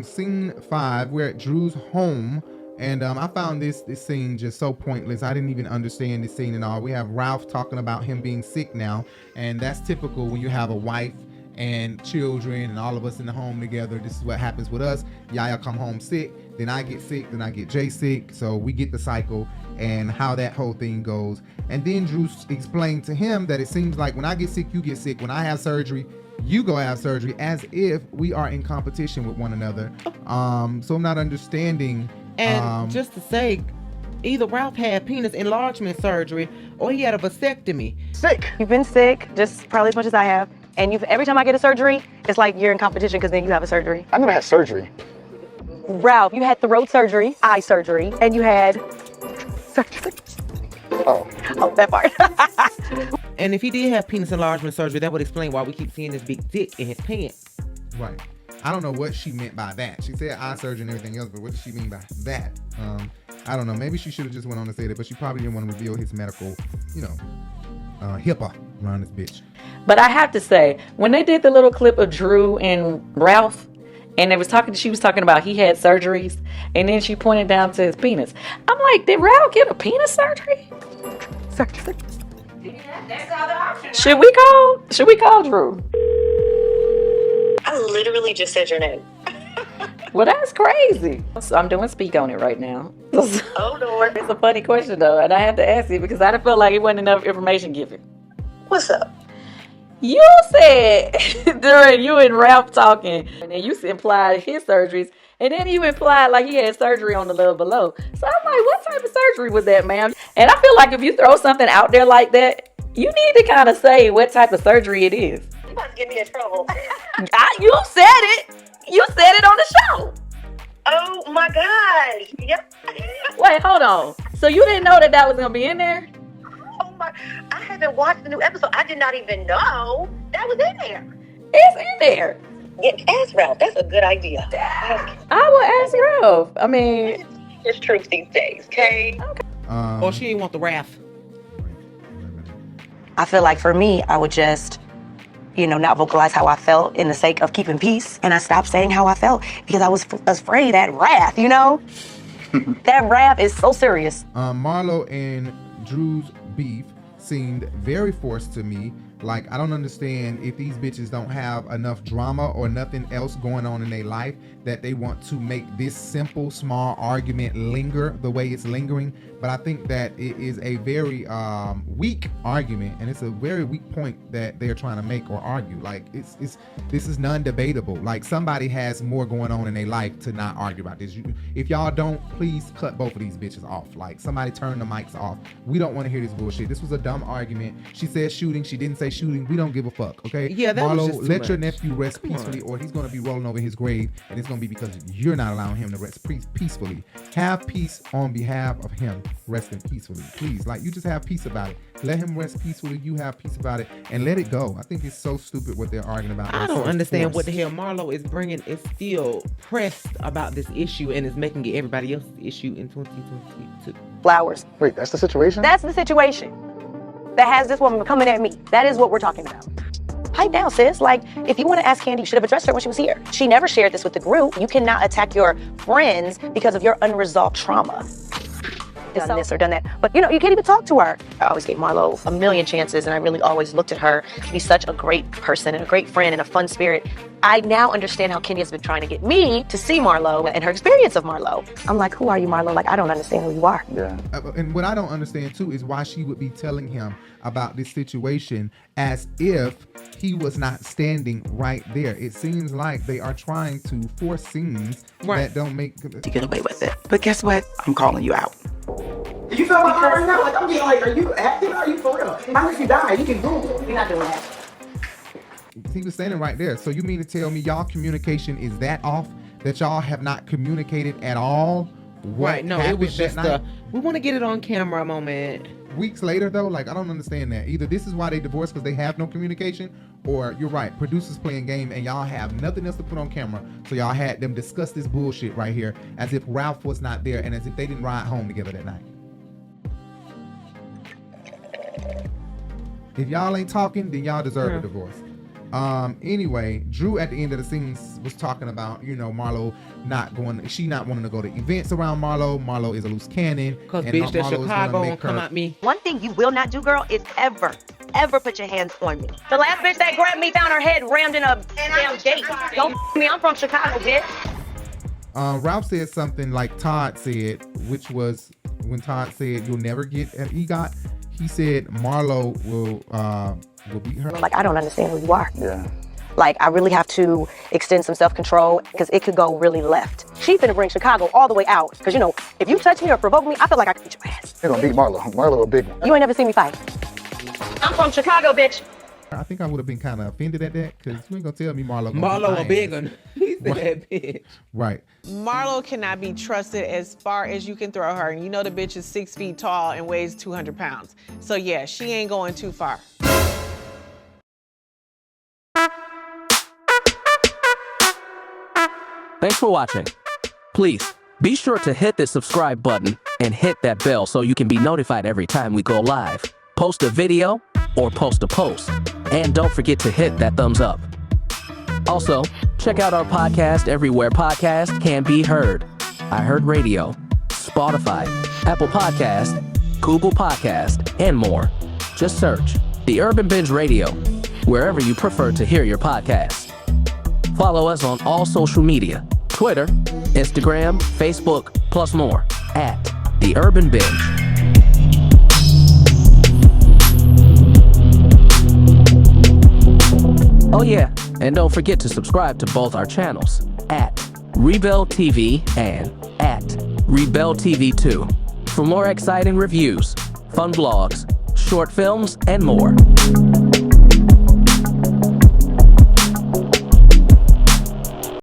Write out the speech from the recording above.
Scene 5, we're at Drew's home, and I found this scene just so pointless. I didn't even understand this scene at all. We have Ralph talking about him being sick now, and that's typical when you have a wife and children and all of us in the home together. This is what happens with us. Yaya come home sick, then I get sick, then I get Jay sick, so we get the cycle and how that whole thing goes. And then Drew explained to him that it seems like when I get sick, you get sick. When I have surgery, you go have surgery, as if we are in competition with one another. So I'm not understanding. And just to say, either Ralph had penis enlargement surgery or he had a vasectomy. Sick. You've been sick, just probably as much as I have. And every time I get a surgery, it's like you're in competition because then you have a surgery. I never had surgery. Ralph, you had throat surgery, eye surgery, and you had surgery. Oh, that part. And if he did have penis enlargement surgery, that would explain why we keep seeing this big dick in his pants. Right. I don't know what she meant by that. She said eye surgery and everything else, but what did she mean by that? I don't know. Maybe she should have just went on to say that, but she probably didn't want to reveal his medical, HIPAA around this bitch. But I have to say, when they did the little clip of Drew and Ralph, and she was talking about he had surgeries, and then she pointed down to his penis. I'm like, did Ralph get a penis surgery? Surgery. That's the other option. Should we call Drew? I literally just said your name. Well, that's crazy. So I'm doing speak on it right now. Oh, Lord. It's a funny question, though, and I had to ask it because I didn't feel like it wasn't enough information given. What's up? You said during you and Ralph talking, and then you implied his surgeries, and then you implied like he had surgery on the level below. So I'm like, what type of surgery was that, ma'am? And I feel like if you throw something out there like that, you need to kind of say what type of surgery it is. You about to get me in trouble. You said it. You said it on the show. Oh my God. Yep. Wait, hold on. So you didn't know that was gonna be in there? Oh my! I haven't watched the new episode. I did not even know that was in there. It's in there. Yeah, ask Ralph. That's a good idea. I will ask Ralph. I mean, it's truth these days, okay? Or she didn't want the Ralph. I feel like for me, I would just, not vocalize how I felt in the sake of keeping peace. And I stopped saying how I felt because I was afraid that wrath, That wrath is so serious. Marlo and Drew's beef seemed very forced to me. Like, I don't understand if these bitches don't have enough drama or nothing else going on in their life that they want to make this simple, small argument linger the way it's lingering. But I think that it is a very weak argument, and it's a very weak point that they're trying to make or argue. Like, this is non-debatable. Like, somebody has more going on in their life to not argue about this. If y'all don't, please cut both of these bitches off. Like, somebody turn the mics off. We don't want to hear this bullshit. This was a dumb argument. She said shooting. She didn't say shooting. We don't give a fuck, okay? Yeah, that Marlo, was just too let much. your nephew rest peacefully, or he's going to be rolling over his grave, and it's going to be because you're not allowing him to rest peacefully. Have peace on behalf of him resting peacefully, please. Like, you just have peace about it. Let him rest peacefully. You have peace about it, and let it go. I think it's so stupid what they're arguing about. I It's don't so understand what forced. the hell Marlo is bringing. Is still pressed about this issue and is making it everybody else's issue in 2022. Flowers. Wait, that's the situation? That's the situation that has this woman coming at me. That is what we're talking about. Pipe down, sis. Like, if you want to ask Kandi, you should have addressed her when she was here. She never shared this with the group. You cannot attack your friends because of your unresolved trauma. Done this or done that. But, you can't even talk to her. I always gave Marlo a million chances, and I really always looked at her to be such a great person and a great friend and a fun spirit. I now understand how Kandi has been trying to get me to see Marlo and her experience of Marlo. I'm like, who are you, Marlo? Like, I don't understand who you are. Yeah. And what I don't understand too is why she would be telling him about this situation as if he was not standing right there. It seems like they are trying to force scenes that don't make to get away with it. But guess what? I'm calling you out. You feel like right now? Like, I'm being like, are you acting? Are you for real? How if you die? You can Google. We're not doing that. He was standing right there. So you mean to tell me y'all communication is that off, that y'all have not communicated at all? Right, no, it was just we want to get it on camera moment. Weeks later though, like, I don't understand that. Either this is why they divorced because they have no communication, or you're right, producers playing game and y'all have nothing else to put on camera, so y'all had them discuss this bullshit right here as if Ralph was not there and as if they didn't ride home together that night. If y'all ain't talking, then y'all deserve a divorce. Anyway, Drew at the end of the scene was talking about, Marlo not wanting to go to events around Marlo. Marlo is a loose cannon. Cause and bitch, that Marlo is gonna Chicago make won't come her- at me. One thing you will not do, girl, is ever put your hands on me. The last bitch that grabbed me found her head rammed in a damn gate. Don't me, I'm from Chicago, bitch. Ralph said something like Todd said, which was when Todd said, "You'll never get an EGOT." He said Marlo will beat her. Like, I don't understand who you are. Yeah. Like, I really have to extend some self-control because it could go really left. She finna bring Chicago all the way out. Because, if you touch me or provoke me, I feel like I could beat your ass. They're gonna beat Marlo. Marlo a big one. You ain't never seen me fight. I'm from Chicago, bitch. I think I would have been kind of offended at that because you ain't gonna tell me Marlo. Marlo a big one. He said that bitch. Right. Marlo cannot be trusted as far as you can throw her. And you know the bitch is 6 feet tall and weighs 200 pounds. So yeah, she ain't going too far. Thanks for watching. Please, be sure to hit the subscribe button and hit that bell so you can be notified every time we go live, post a video, or post a post. And don't forget to hit that thumbs up. Also, check out our podcast everywhere podcasts can be heard. iHeartRadio, Spotify, Apple Podcast, Google Podcast, and more. Just search The Urban Binge Radio, wherever you prefer to hear your podcasts. Follow us on all social media, Twitter, Instagram, Facebook, plus more, at The Urban Binge. Oh yeah, and don't forget to subscribe to both our channels, at RiBelTV and at RiBelTV2, for more exciting reviews, fun vlogs, short films, and more.